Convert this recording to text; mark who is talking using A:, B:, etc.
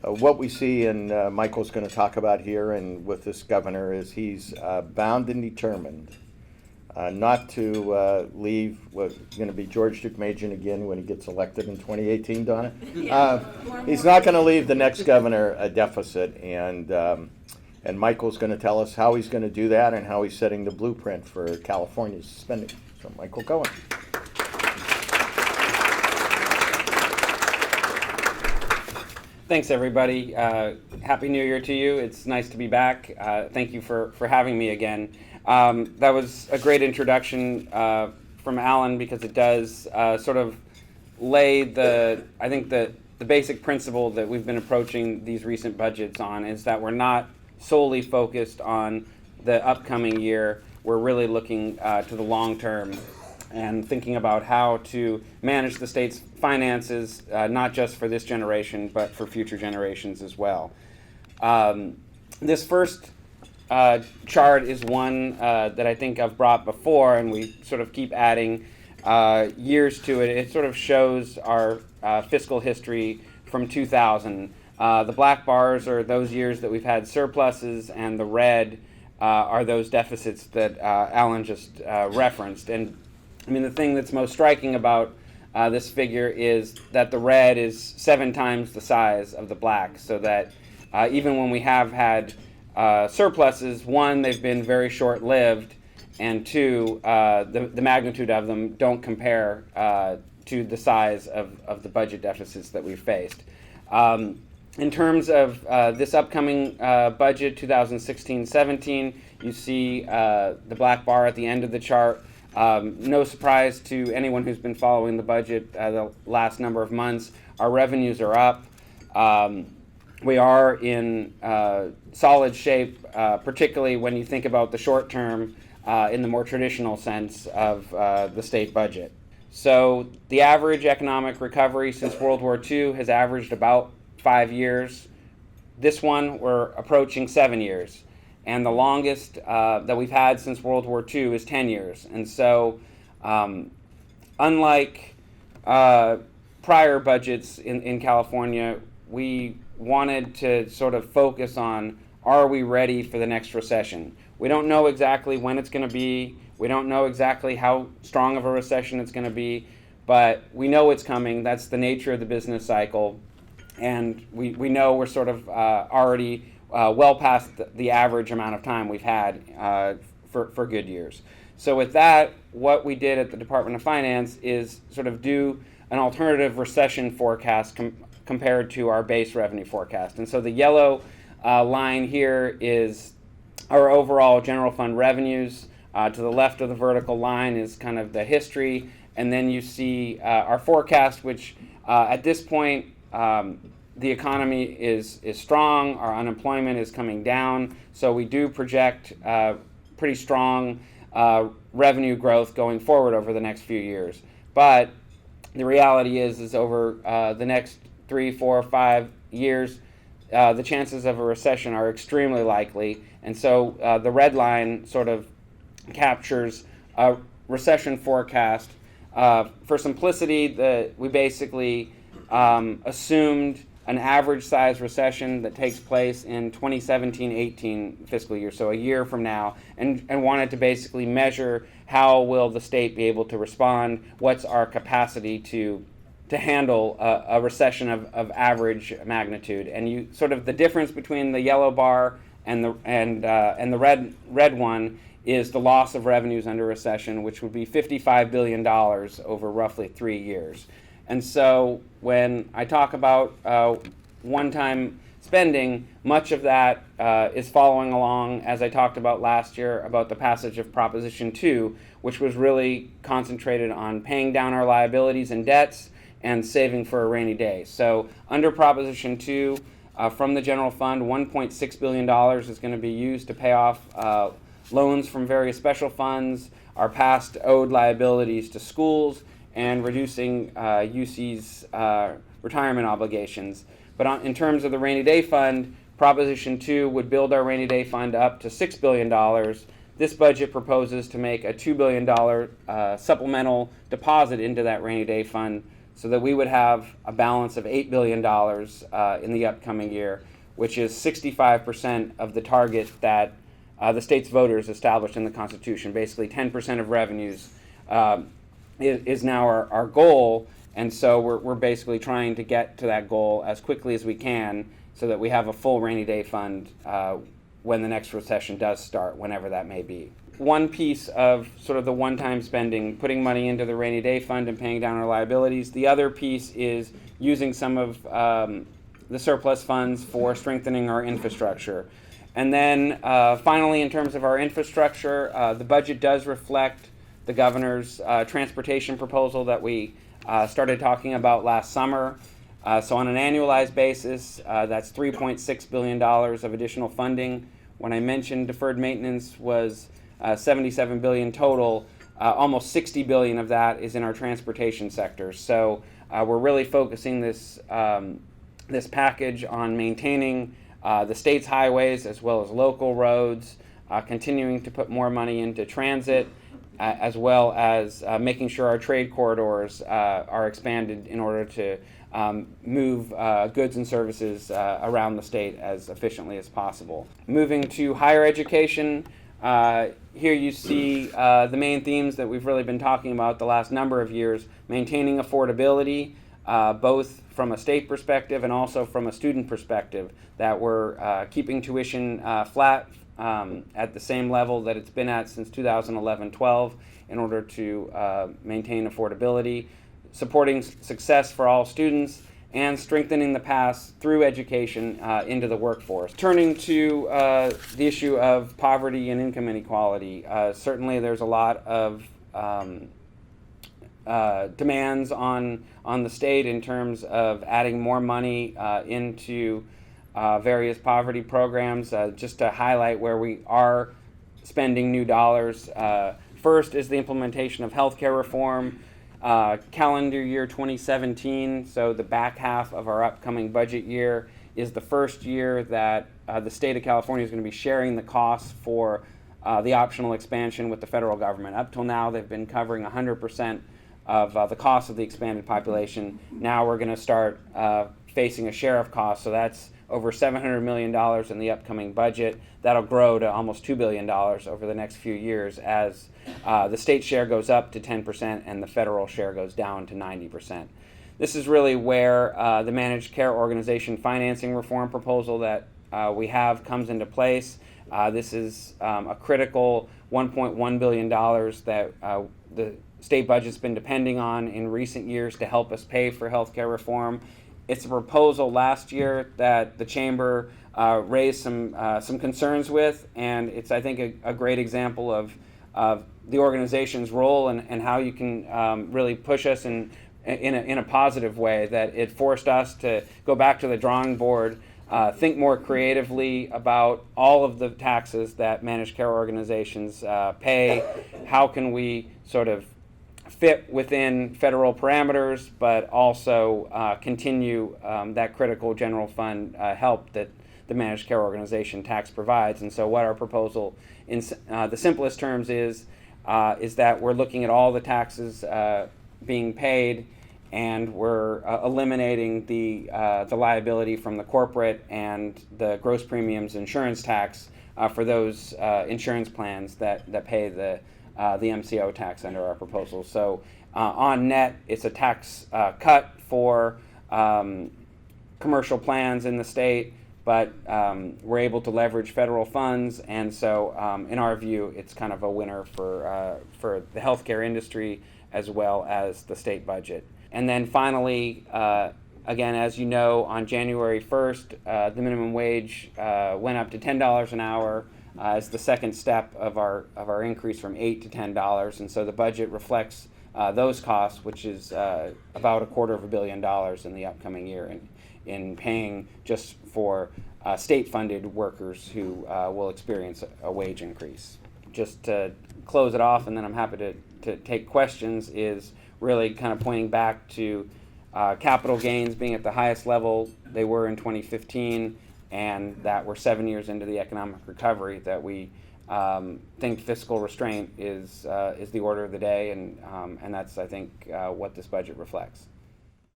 A: what we see, and Michael's going to talk about here, and with this governor, is he's bound and determined not to leave what's going to be George Deukmejian again when he gets elected in 2018, Donna. He's not going to leave the next governor a deficit, and Michael's going to tell us how he's going to do that and how he's setting the blueprint for California's spending. So, Michael Cohen.
B: Thanks, everybody. Happy New Year to you. It's nice to be back. Thank you for having me again. That was a great introduction from Alan, because it does sort of lay the basic principle that we've been approaching these recent budgets on, is that we're not solely focused on the upcoming year. We're really looking to the long term and thinking about how to manage the state's finances, not just for this generation, but for future generations as well. This first chart is one that I think I've brought before, and we sort of keep adding years to it. It sort of shows our fiscal history from 2000. The black bars are those years that we've had surpluses, and the red are those deficits that Alan just referenced. And I mean, the thing that's most striking about this figure is that the red is 7 times the size of the black, so that even when we have had surpluses, one, they've been very short-lived, and two, the magnitude of them don't compare to the size of the budget deficits that we've faced. In terms of this upcoming budget, 2016-17, you see the black bar at the end of the chart. No surprise to anyone who's been following the budget the last number of months. Our revenues are up. We are in solid shape, particularly when you think about the short term in the more traditional sense of the state budget. So the average economic recovery since World War II has averaged about 5 years. This one, we're approaching 7 years. And the longest that we've had since World War II is 10 years. And so, unlike prior budgets in California, we wanted to sort of focus on, are we ready for the next recession? We don't know exactly when it's going to be. We don't know exactly how strong of a recession it's going to be, but we know it's coming. That's the nature of the business cycle. And we know we're sort of already well past the average amount of time we've had for good years. So with that, what we did at the Department of Finance is sort of do an alternative recession forecast compared to our base revenue forecast. And so the yellow line here is our overall general fund revenues. To the left of the vertical line is kind of the history. And then you see our forecast, which at this point, the economy is strong, our unemployment is coming down, so we do project pretty strong revenue growth going forward over the next few years. But the reality is over the next 3, 4, 5 years, the chances of a recession are extremely likely, and so the red line sort of captures a recession forecast. For simplicity, we basically assumed an average size recession that takes place in 2017-18 fiscal year, so a year from now, and wanted to basically measure how will the state be able to respond, what's our capacity to handle a recession of average magnitude. And you sort of the difference between the yellow bar and the red one is the loss of revenues under recession, which would be $55 billion over roughly 3 years. And so when I talk about one-time spending, much of that is following along, as I talked about last year, about the passage of Proposition 2, which was really concentrated on paying down our liabilities and debts and saving for a rainy day. So under Proposition 2, from the general fund, $1.6 billion is going to be used to pay off loans from various special funds, our past owed liabilities to schools, and reducing UC's retirement obligations. But in terms of the rainy day fund, Proposition 2 would build our rainy day fund up to $6 billion. This budget proposes to make a $2 billion supplemental deposit into that rainy day fund so that we would have a balance of $8 billion in the upcoming year, which is 65% of the target that the state's voters established in the Constitution. Basically, 10% of revenues is now our goal, and so we're basically trying to get to that goal as quickly as we can so that we have a full rainy day fund when the next recession does start, whenever that may be. One piece of sort of the one-time spending, putting money into the rainy day fund and paying down our liabilities. The other piece is using some of the surplus funds for strengthening our infrastructure. And then finally, in terms of our infrastructure, the budget does reflect the governor's transportation proposal that we started talking about last summer. So on an annualized basis, that's $3.6 billion of additional funding. When I mentioned deferred maintenance was $77 billion total, almost $60 billion of that is in our transportation sector. So we're really focusing this package on maintaining the state's highways as well as local roads, continuing to put more money into transit, as well as making sure our trade corridors are expanded in order to move goods and services around the state as efficiently as possible. Moving to higher education, here you see the main themes that we've really been talking about the last number of years: maintaining affordability, both from a state perspective and also from a student perspective, that we're keeping tuition flat at the same level that it's been at since 2011-12 in order to maintain affordability, supporting success for all students, and strengthening the path through education into the workforce. Turning to the issue of poverty and income inequality, certainly there's a lot of demands on the state in terms of adding more money into various poverty programs. Just to highlight where we are spending new dollars, first is the implementation of healthcare reform. Calendar year 2017, so the back half of our upcoming budget year, is the first year that the state of California is going to be sharing the costs for the optional expansion with the federal government. Up till now, they've been covering 100% of the cost of the expanded population. Now we're going to start facing a share of costs, so that's over $700 million in the upcoming budget. That'll grow to almost $2 billion over the next few years as the state share goes up to 10% and the federal share goes down to 90%. This is really where the managed care organization financing reform proposal that we have comes into place. This is a critical $1.1 billion that the state budget's been depending on in recent years to help us pay for healthcare reform. It's a proposal last year that the chamber raised some concerns with, and it's, I think, a great example of the organization's role and how you can really push us in a positive way, that it forced us to go back to the drawing board, think more creatively about all of the taxes that managed care organizations pay. How can we sort of fit within federal parameters, but also continue that critical general fund help that the managed care organization tax provides. And so what our proposal in the simplest terms is that we're looking at all the taxes being paid, and we're eliminating the liability from the corporate and the gross premiums insurance tax for those insurance plans that pay the MCO tax under our proposal. So on net, it's a tax cut for commercial plans in the state, but we're able to leverage federal funds, and so in our view, it's kind of a winner for the healthcare industry as well as the state budget. And then finally, again, as you know, on January 1st, the minimum wage went up to $10 an hour. As the second step of our increase from $8 to $10, and so the budget reflects those costs, which is about $250 million in the upcoming year in paying just for state-funded workers who will experience a wage increase. Just to close it off, and then I'm happy to take questions, is really kind of pointing back to capital gains being at the highest level they were in 2015, and that we're 7 years into the economic recovery, that we think fiscal restraint is the order of the day, and that's, I think, what this budget reflects.